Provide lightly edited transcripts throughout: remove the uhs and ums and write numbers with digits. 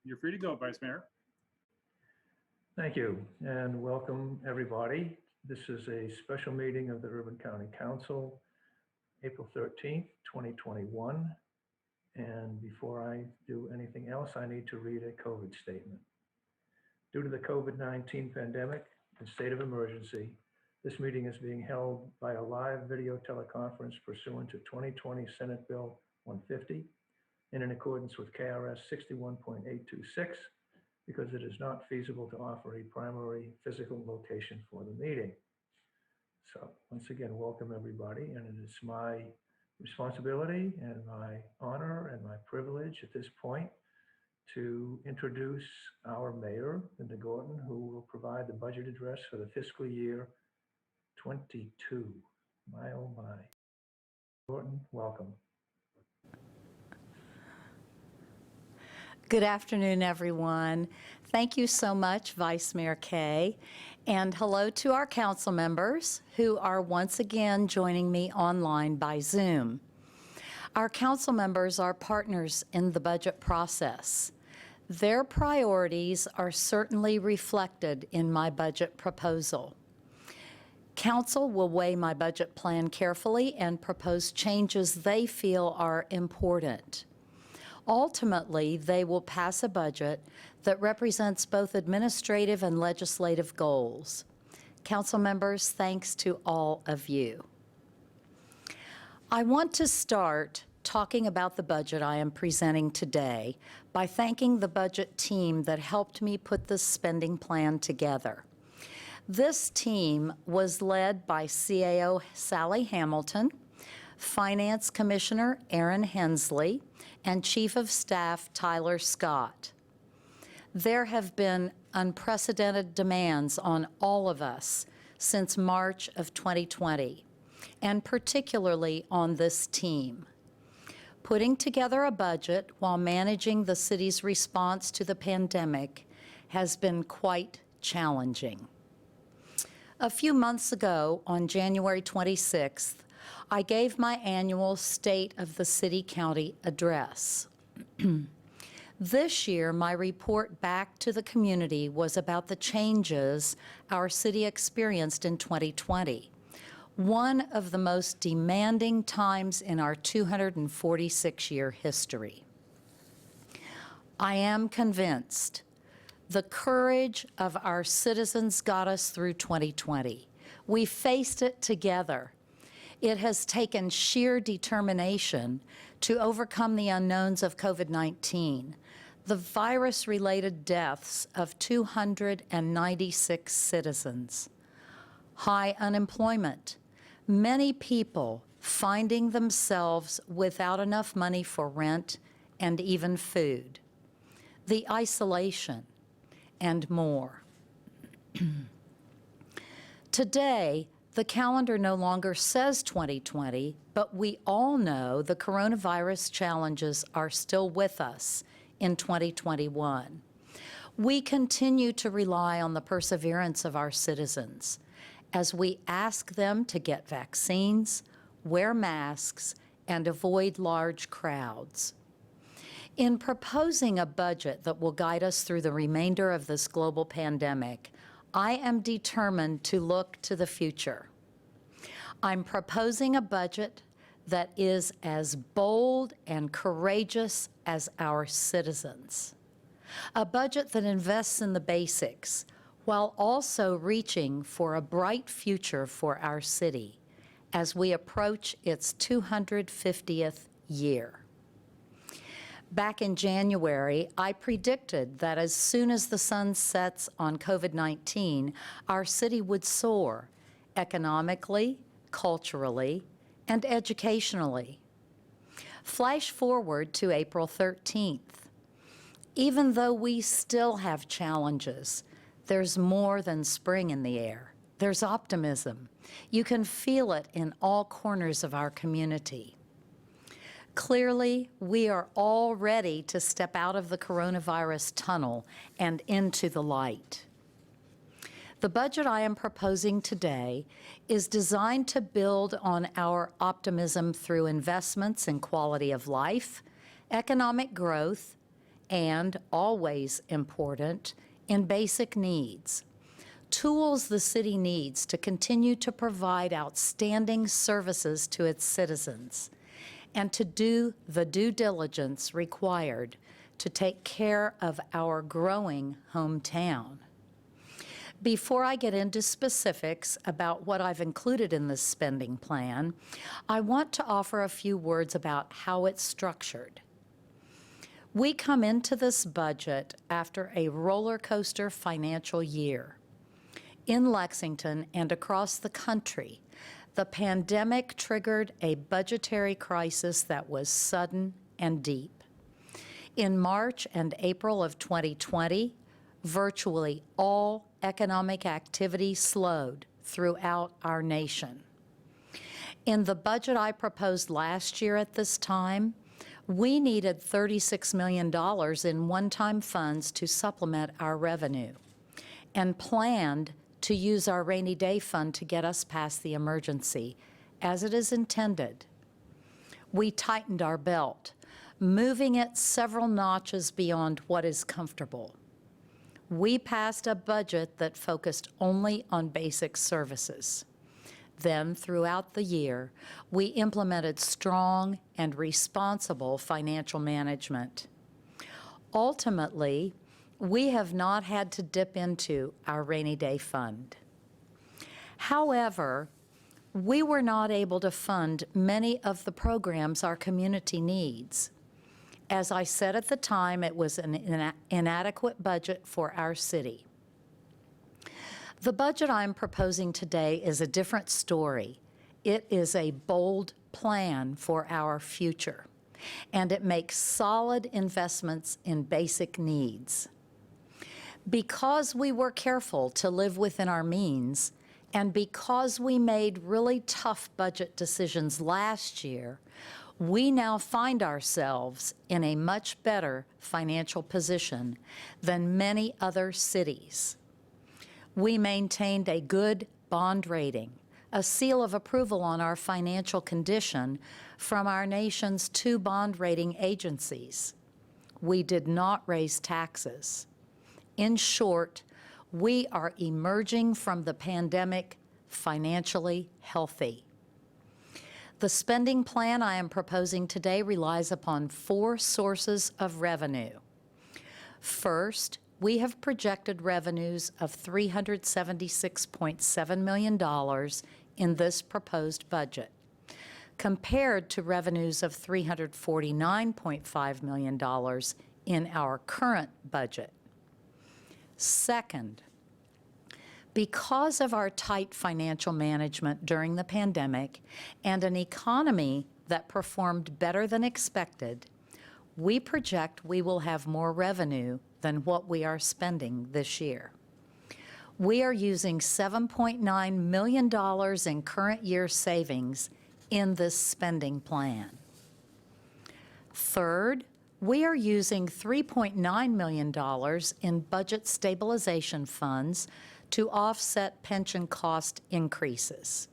You're free to go, Vice Mayor. Thank you, and welcome everybody. This is a special meeting of the Urban County Council, April 13th, 2021. And before I do anything else, I need to read a COVID statement. Due to the COVID-19 pandemic and state of emergency, this meeting is being held by a live video teleconference pursuant to 2020 Senate Bill 150 and in accordance with KRS 61.826, because it is not feasible to offer a primary physical location for the meeting. So once again, welcome everybody, and it is my responsibility and my honor and my privilege at this point to introduce our mayor, Linda Gordon, who will provide the budget address for the fiscal year 22. My, oh my. Gordon, welcome. Good afternoon, everyone. Thank you so much, Vice Mayor Kay. And hello to our council members who are once again joining me online by Zoom. Our council members are partners in the budget process. Their priorities are certainly reflected in my budget proposal. Council will weigh my budget plan carefully and propose changes they feel are important. Ultimately, they will pass a budget that represents both administrative and legislative goals. Council members, thanks to all of you. I want to start talking about the budget I am presenting today by thanking the budget team that helped me put this spending plan together. This team was led by CAO Sally Hamilton, Finance Commissioner Aaron Hensley, and Chief of Staff Tyler Scott. There have been unprecedented demands on all of us since March of 2020, and particularly on this team. Putting together a budget while managing the city's response to the pandemic has been quite challenging. A few months ago, on January 26th, I gave my annual State of the City-County address. This year, my report back to the community was about the changes our city experienced in 2020, one of the most demanding times in our 246-year history. I am convinced the courage of our citizens got us through 2020. We faced it together. It has taken sheer determination to overcome the unknowns of COVID-19, the virus-related deaths of 296 citizens, high unemployment, many people finding themselves without enough money for rent and even food, the isolation, and more. Today, the calendar no longer says 2020, but we all know the coronavirus challenges are still with us in 2021. We continue to rely on the perseverance of our citizens as we ask them to get vaccines, wear masks, and avoid large crowds. In proposing a budget that will guide us through the remainder of this global pandemic, I am determined to look to the future. I'm proposing a budget that is as bold and courageous as our citizens. A budget that invests in the basics while also reaching for a bright future for our city as we approach its 250th year. Back in January, I predicted that as soon as the sun sets on COVID-19, our city would soar economically, culturally, and educationally. Flash forward to April 13th. Even though we still have challenges, there's more than spring in the air. There's optimism. You can feel it in all corners of our community. Clearly, we are all ready to step out of the coronavirus tunnel and into the light. The budget I am proposing today is designed to build on our optimism through investments in quality of life, economic growth, and always important in basic needs. Tools the city needs to continue to provide outstanding services to its citizens and to do the due diligence required to take care of our growing hometown. Before I get into specifics about what I've included in this spending plan, I want to offer a few words about how it's structured. We come into this budget after a roller coaster financial year. In Lexington and across the country, the pandemic triggered a budgetary crisis that was sudden and deep. In March and April of 2020, virtually all economic activity slowed throughout our nation. In the budget I proposed last year at this time, we needed $36 million in one-time funds to supplement our revenue and planned to use our rainy day fund to get us past the emergency, as it is intended. We tightened our belt, moving it several notches beyond what is comfortable. We passed a budget that focused only on basic services. Then, throughout the year, we implemented strong and responsible financial management. Ultimately, we have not had to dip into our rainy day fund. However, we were not able to fund many of the programs our community needs. As I said at the time, it was an inadequate budget for our city. The budget I'm proposing today is a different story. It is a bold plan for our future, and it makes solid investments in basic needs. Because we were careful to live within our means, and because we made really tough budget decisions last year, we now find ourselves in a much better financial position than many other cities. We maintained a good bond rating, a seal of approval on our financial condition from our nation's 2 bond rating agencies. We did not raise taxes. In short, we are emerging from the pandemic financially healthy. The spending plan I am proposing today relies upon 4 sources of revenue. First, we have projected revenues of $376.7 million in this proposed budget, compared to revenues of $349.5 million in our current budget. Second, because of our tight financial management during the pandemic and an economy that performed better than expected, we project we will have more revenue than what we are spending this year. We are using $7.9 million in current year savings in this spending plan. Third, we are using $3.9 million in budget stabilization funds to offset pension cost increases.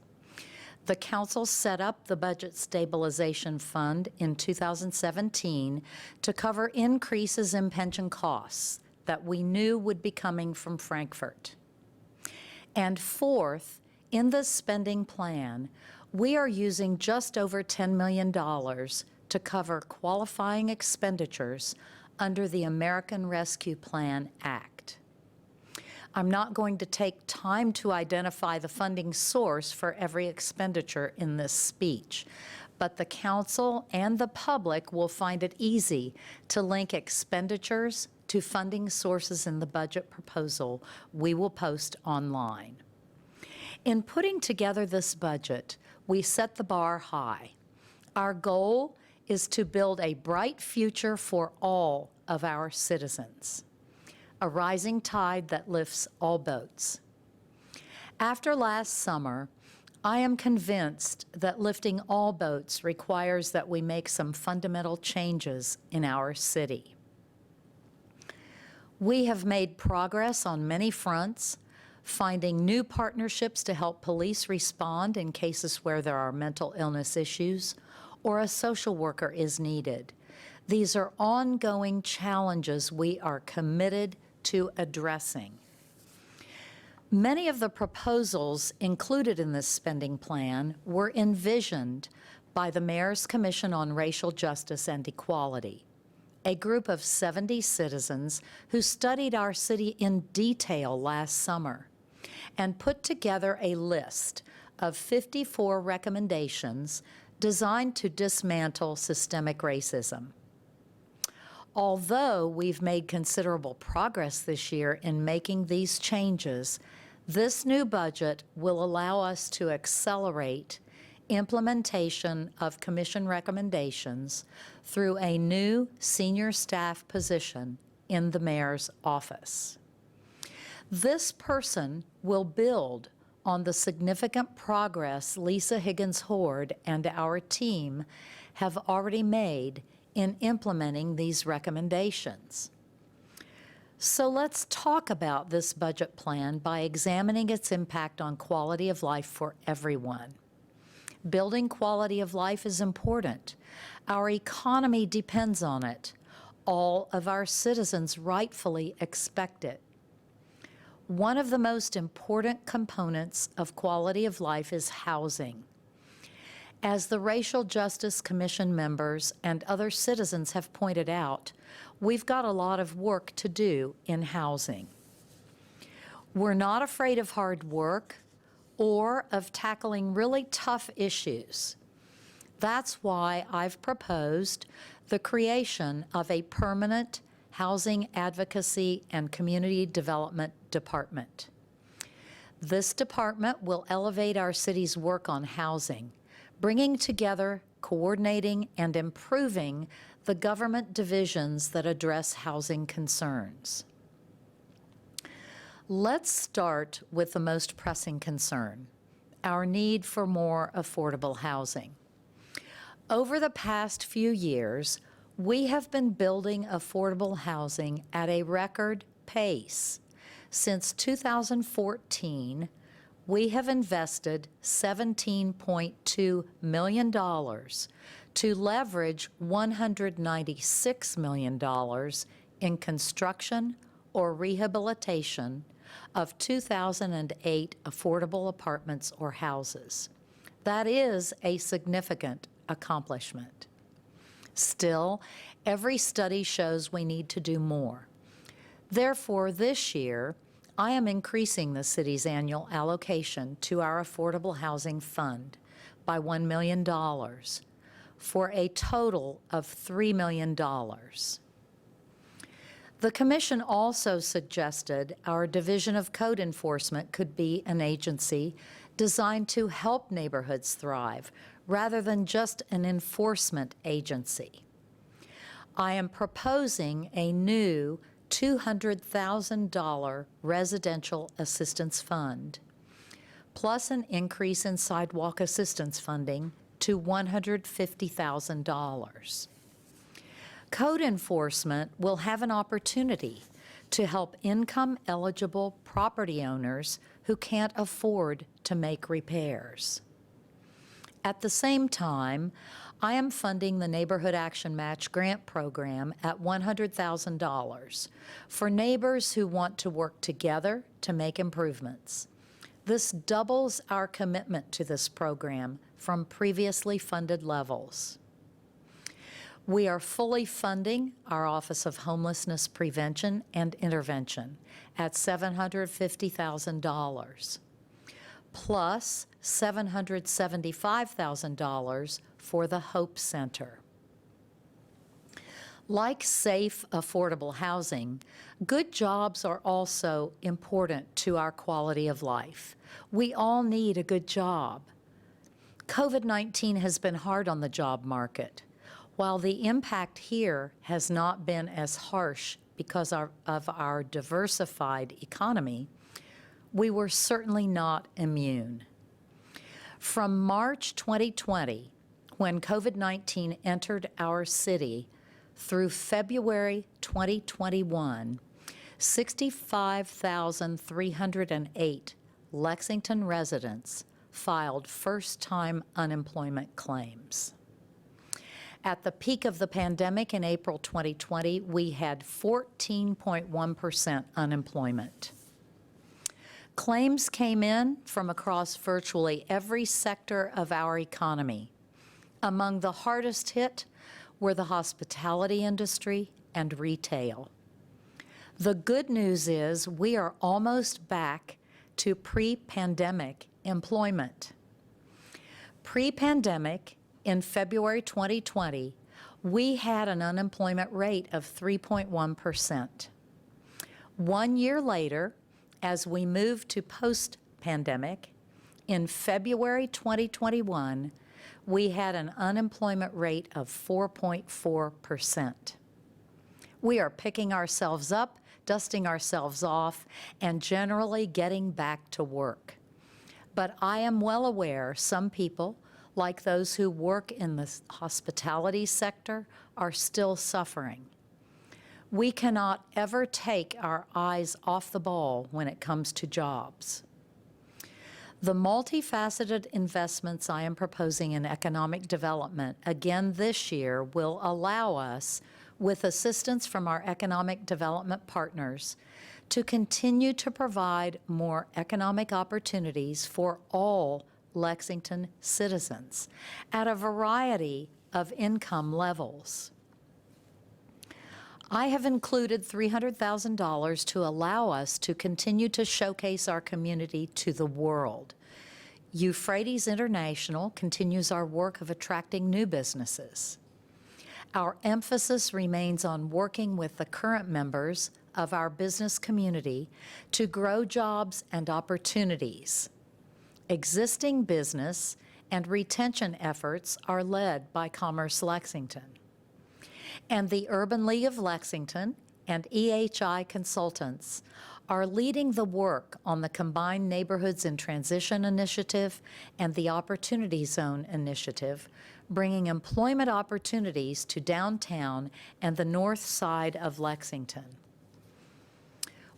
The council set up the Budget Stabilization Fund in 2017 to cover increases in pension costs that we knew would be coming from Frankfurt. And fourth, in this spending plan, we are using just over $10 million to cover qualifying expenditures under the American Rescue Plan Act. I'm not going to take time to identify the funding source for every expenditure in this speech, but the council and the public will find it easy to link expenditures to funding sources in the budget proposal we will post online. In putting together this budget, we set the bar high. Our goal is to build a bright future for all of our citizens, a rising tide that lifts all boats. After last summer, I am convinced that lifting all boats requires that we make some fundamental changes in our city. We have made progress on many fronts, finding new partnerships to help police respond in cases where there are mental illness issues or a social worker is needed. These are ongoing challenges we are committed to addressing. Many of the proposals included in this spending plan were envisioned by the Mayor's Commission on Racial Justice and Equality, a group of 70 citizens who studied our city in detail last summer and put together a list of 54 recommendations designed to dismantle systemic racism. Although we've made considerable progress this year in making these changes, this new budget will allow us to accelerate implementation of Commission recommendations through a new senior staff position in the Mayor's office. This person will build on the significant progress Lisa Higgins-Hord and our team have already made in implementing these recommendations. So let's talk about this budget plan by examining its impact on quality of life for everyone. Building quality of life is important. Our economy depends on it. All of our citizens rightfully expect it. One of the most important components of quality of life is housing. As the Racial Justice Commission members and other citizens have pointed out, we've got a lot of work to do in housing. We're not afraid of hard work or of tackling really tough issues. That's why I've proposed the creation of a permanent Housing Advocacy and Community Development Department. This department will elevate our city's work on housing, bringing together, coordinating, and improving the government divisions that address housing concerns. Let's start with the most pressing concern, our need for more affordable housing. Over the past few years, we have been building affordable housing at a record pace. Since 2014, we have invested $17.2 million to leverage $196 million in construction or rehabilitation of 2008 affordable apartments or houses. That is a significant accomplishment. Still, every study shows we need to do more. Therefore, this year, I am increasing the city's annual allocation to our Affordable Housing Fund by $1 million for a total of $3 million. The Commission also suggested our Division of Code Enforcement could be an agency designed to help neighborhoods thrive rather than just an enforcement agency. I am proposing a new $200,000 residential assistance fund, plus an increase in sidewalk assistance funding to $150,000. Code enforcement will have an opportunity to help income-eligible property owners who can't afford to make repairs. At the same time, I am funding the Neighborhood Action Match grant program at $100,000 for neighbors who want to work together to make improvements. This doubles our commitment to this program from previously funded levels. We are fully funding our Office of Homelessness Prevention and Intervention at $750,000, plus $775,000 for the Hope Center. Like safe, affordable housing, good jobs are also important to our quality of life. We all need a good job. COVID-19 has been hard on the job market. While the impact here has not been as harsh because of our diversified economy, we were certainly not immune. From March 2020, when COVID-19 entered our city, through February 2021, 65,308 Lexington residents filed first-time unemployment claims. At the peak of the pandemic in April 2020, we had 14.1% unemployment. Claims came in from across virtually every sector of our economy. Among the hardest hit were the hospitality industry and retail. The good news is we are almost back to pre-pandemic employment. Pre-pandemic, in February 2020, we had an unemployment rate of 3.1%. 1 year later, as we moved to post-pandemic, in February 2021, we had an unemployment rate of 4.4%. We are picking ourselves up, dusting ourselves off, and generally getting back to work. But I am well aware some people, like those who work in the hospitality sector, are still suffering. We cannot ever take our eyes off the ball when it comes to jobs. The multifaceted investments I am proposing in economic development again this year will allow us, with assistance from our economic development partners, to continue to provide more economic opportunities for all Lexington citizens at a variety of income levels. I have included $300,000 to allow us to continue to showcase our community to the world. Euphrates International continues our work of attracting new businesses. Our emphasis remains on working with the current members of our business community to grow jobs and opportunities. Existing business and retention efforts are led by Commerce Lexington. And the Urban League of Lexington and EHI Consultants are leading the work on the Combined Neighborhoods in Transition Initiative and the Opportunity Zone Initiative, bringing employment opportunities to downtown and the north side of Lexington.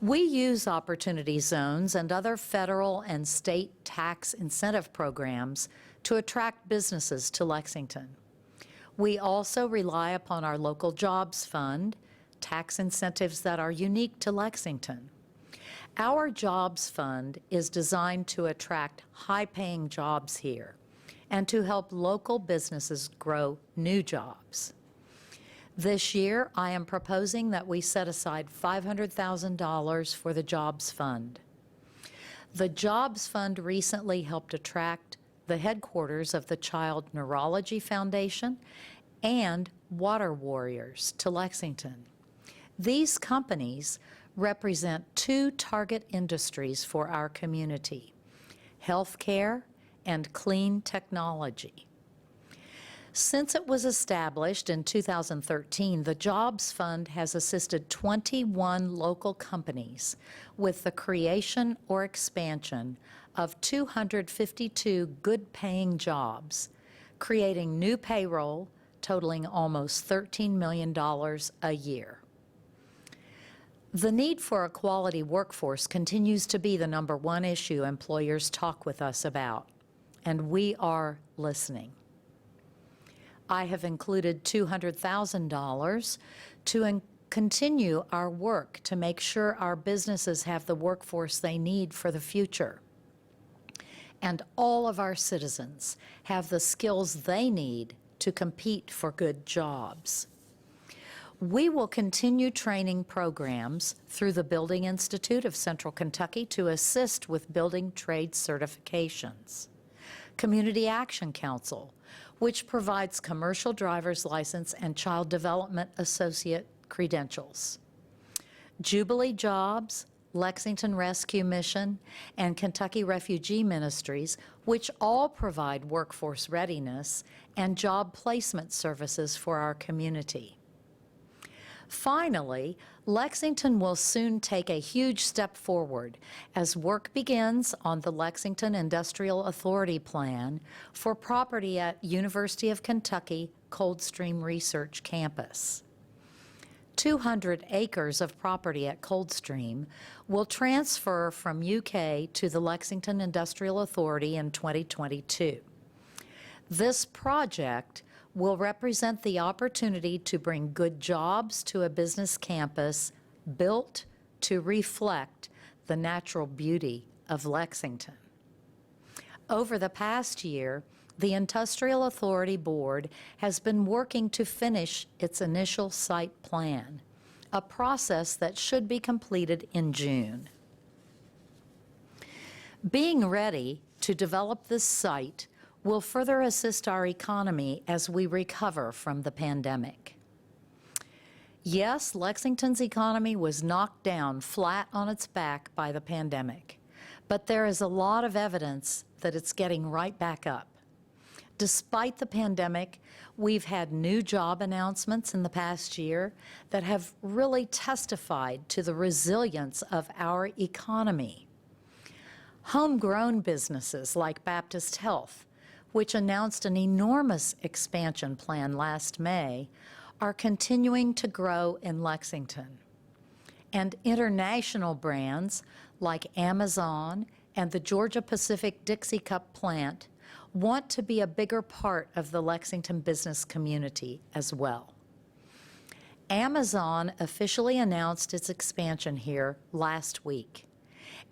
We use opportunity zones and other federal and state tax incentive programs to attract businesses to Lexington. We also rely upon our local jobs fund, tax incentives that are unique to Lexington. Our jobs fund is designed to attract high-paying jobs here and to help local businesses grow new jobs. This year, I am proposing that we set aside $500,000 for the Jobs Fund. The Jobs Fund recently helped attract the headquarters of the Child Neurology Foundation and Water Warriors to Lexington. These companies represent two target industries for our community: healthcare and clean technology. Since it was established in 2013, the Jobs Fund has assisted 21 local companies with the creation or expansion of 252 good-paying jobs, creating new payroll totaling almost $13 million a year. The need for a quality workforce continues to be the _1 issue employers talk with us about, and we are listening. I have included $200,000 to continue our work to make sure our businesses have the workforce they need for the future, and all of our citizens have the skills they need to compete for good jobs. We will continue training programs through the Building Institute of Central Kentucky to assist with building trade certifications. Community Action Council, which provides commercial driver's license and child development associate credentials. Jubilee Jobs, Lexington Rescue Mission, and Kentucky Refugee Ministries, which all provide workforce readiness and job placement services for our community. Finally, Lexington will soon take a huge step forward as work begins on the Lexington Industrial Authority Plan for property at University of Kentucky Coldstream Research Campus. 200 acres of property at Coldstream will transfer from UK to the Lexington Industrial Authority in 2022. This project will represent the opportunity to bring good jobs to a business campus built to reflect the natural beauty of Lexington. Over the past year, the Industrial Authority Board has been working to finish its initial site plan, a process that should be completed in June. Being ready to develop this site will further assist our economy as we recover from the pandemic. Yes, Lexington's economy was knocked down flat on its back by the pandemic, but there is a lot of evidence that it's getting right back up. Despite the pandemic, we've had new job announcements in the past year that have really testified to the resilience of our economy. Homegrown businesses like Baptist Health, which announced an enormous expansion plan last May, are continuing to grow in Lexington. And international brands like Amazon and the Georgia Pacific Dixie Cup plant want to be a bigger part of the Lexington business community as well. Amazon officially announced its expansion here last week,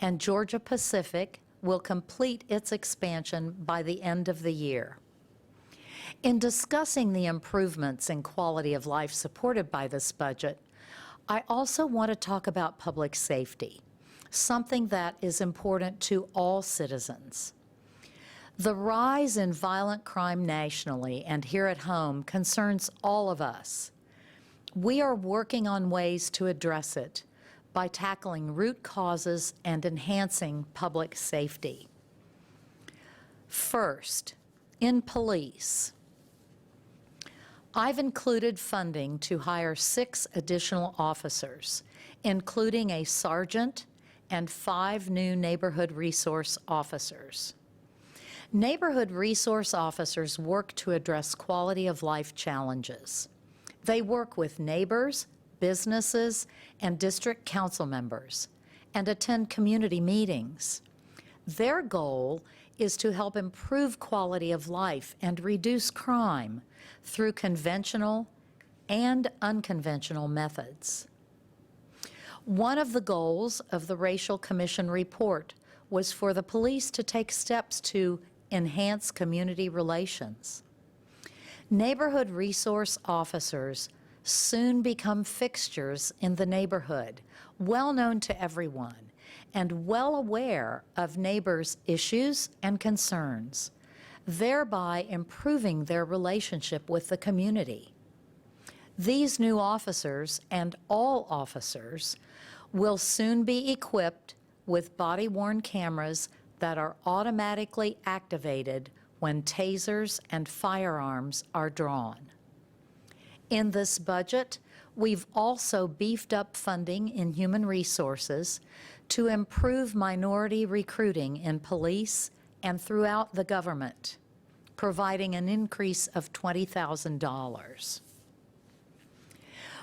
and Georgia Pacific will complete its expansion by the end of the year. In discussing the improvements in quality of life supported by this budget, I also want to talk about public safety, something that is important to all citizens. The rise in violent crime nationally and here at home concerns all of us. We are working on ways to address it by tackling root causes and enhancing public safety. First, in police, I've included funding to hire 6 additional officers, including a sergeant and 5 new neighborhood resource officers. Neighborhood resource officers work to address quality of life challenges. They work with neighbors, businesses, and district council members, and attend community meetings. Their goal is to help improve quality of life and reduce crime through conventional and unconventional methods. One of the goals of the Racial Commission report was for the police to take steps to enhance community relations. Neighborhood resource officers soon become fixtures in the neighborhood, well known to everyone, and well aware of neighbors' issues and concerns, thereby improving their relationship with the community. These new officers, and all officers, will soon be equipped with body-worn cameras that are automatically activated when tasers and firearms are drawn. In this budget, we've also beefed up funding in human resources to improve minority recruiting in police and throughout the government, providing an increase of $20,000.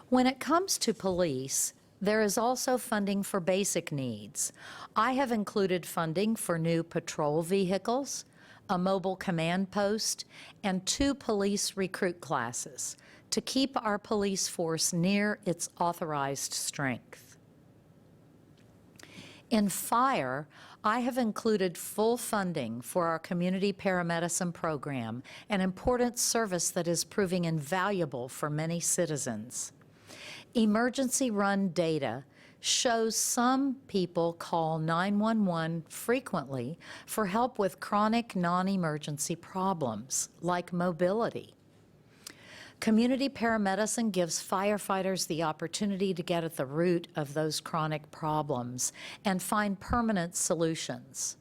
When it comes to police, there is also funding for basic needs. I have included funding for new patrol vehicles, a mobile command post, and 2 police recruit classes to keep our police force near its authorized strength. In fire, I have included full funding for our community paramedicine program, an important service that is proving invaluable for many citizens. Emergency run data shows some people call 911 frequently for help with chronic non-emergency problems like mobility. Community paramedicine gives firefighters the opportunity to get at the root of those chronic problems and find permanent solutions.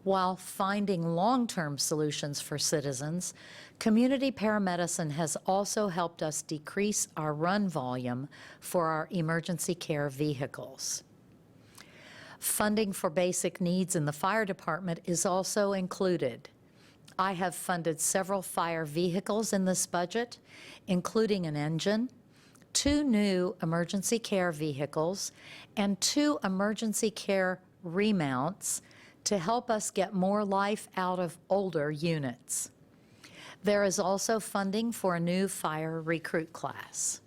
While finding long-term solutions for citizens, community paramedicine has also helped us decrease our run volume for our emergency care vehicles. Funding for basic needs in the fire department is also included. I have funded several fire vehicles in this budget, including an engine, 2 new emergency care vehicles, and 2 emergency care remounts to help us get more life out of older units. There is also funding for a new fire recruit class.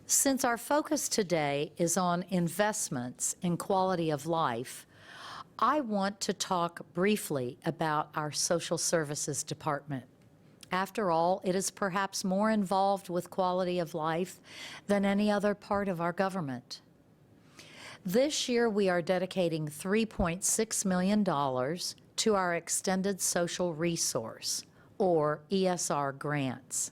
Since our focus today is on investments in quality of life, I want to talk briefly about our social services department. After all, it is perhaps more involved with quality of life than any other part of our government. This year, we are dedicating $3.6 million to our Extended Social Resource, or ESR grants.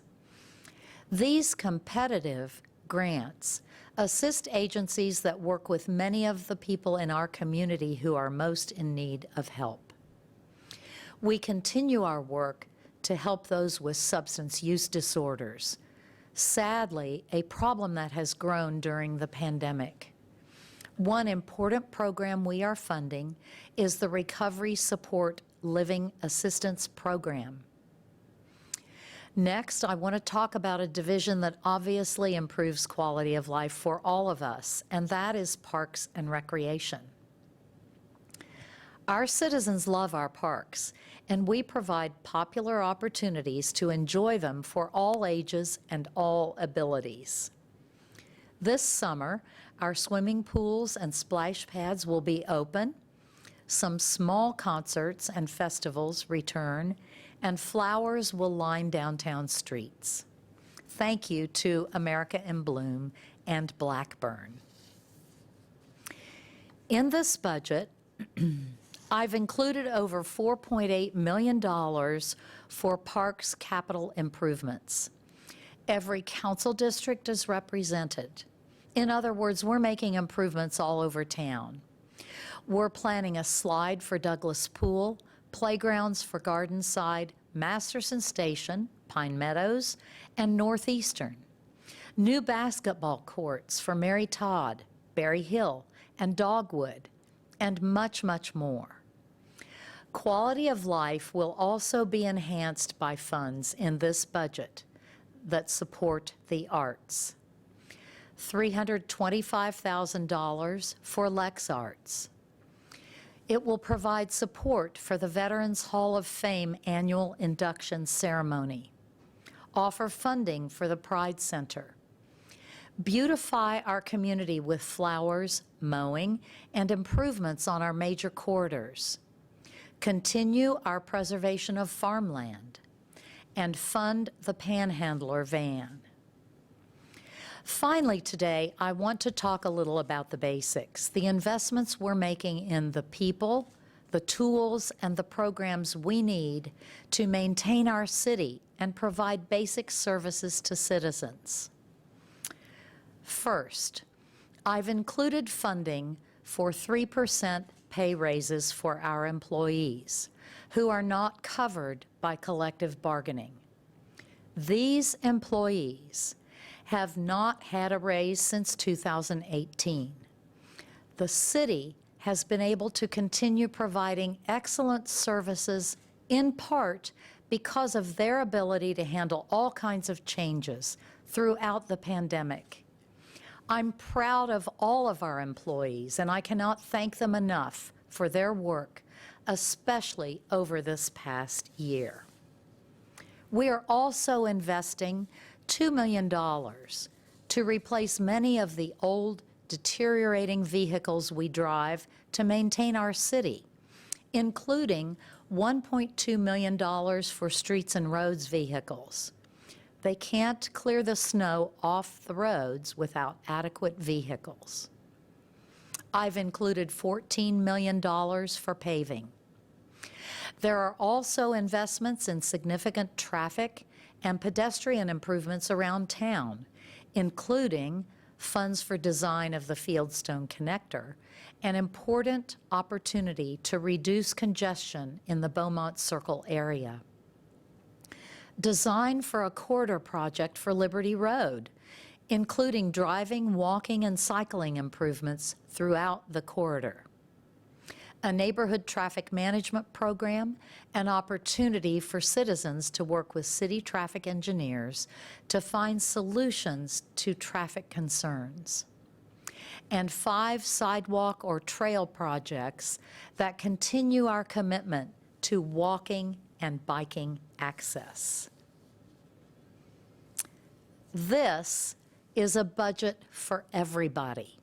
These competitive grants assist agencies that work with many of the people in our community who are most in need of help. We continue our work to help those with substance use disorders, sadly, a problem that has grown during the pandemic. One important program we are funding is the Recovery Support Living Assistance Program. Next, I want to talk about a division that obviously improves quality of life for all of us, and that is Parks and Recreation. Our citizens love our parks, and we provide popular opportunities to enjoy them for all ages and all abilities. This summer, our swimming pools and splash pads will be open, some small concerts and festivals return, and flowers will line downtown streets. Thank you to America in Bloom and Blackburn. In this budget, I've included over $4.8 million for parks capital improvements. Every council district is represented. In other words, we're making improvements all over town. We're planning a slide for Douglas Pool, playgrounds for Gardenside, Masterson Station, Pine Meadows, and Northeastern. New basketball courts for Mary Todd, Berry Hill, and Dogwood, and much, much more. Quality of life will also be enhanced by funds in this budget that support the arts. $325,000 for Lex Arts. It will provide support for the Veterans Hall of Fame annual induction ceremony, offer funding for the Pride Center, beautify our community with flowers, mowing, and improvements on our major corridors, continue our preservation of farmland, and fund the Panhandler van. Finally today, I want to talk a little about the basics, the investments we're making in the people, the tools, and the programs we need to maintain our city and provide basic services to citizens. First, I've included funding for 3% pay raises for our employees who are not covered by collective bargaining. These employees have not had a raise since 2018. The city has been able to continue providing excellent services in part because of their ability to handle all kinds of changes throughout the pandemic. I'm proud of all of our employees, and I cannot thank them enough for their work, especially over this past year. We are also investing $2 million to replace many of the old, deteriorating vehicles we drive to maintain our city, including $1.2 million for streets and roads vehicles. They can't clear the snow off the roads without adequate vehicles. I've included $14 million for paving. There are also investments in significant traffic and pedestrian improvements around town, including funds for design of the Fieldstone Connector, an important opportunity to reduce congestion in the Beaumont Circle area. Design for a corridor project for Liberty Road, including driving, walking, and cycling improvements throughout the corridor. A neighborhood traffic management program, an opportunity for citizens to work with city traffic engineers to find solutions to traffic concerns. And 5 sidewalk or trail projects that continue our commitment to walking and biking access. This is a budget for everybody.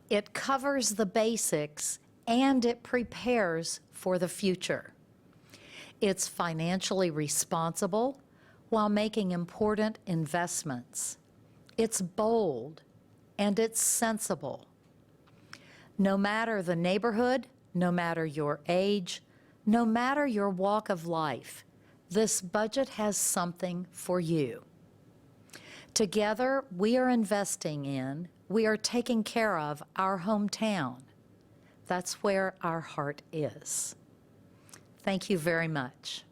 It covers the basics and it prepares for the future. It's financially responsible while making important investments. It's bold and it's sensible. No matter the neighborhood, no matter your age, no matter your walk of life, this budget has something for you. Together, we are investing in, we are taking care of our hometown. That's where our heart is. Thank you very much.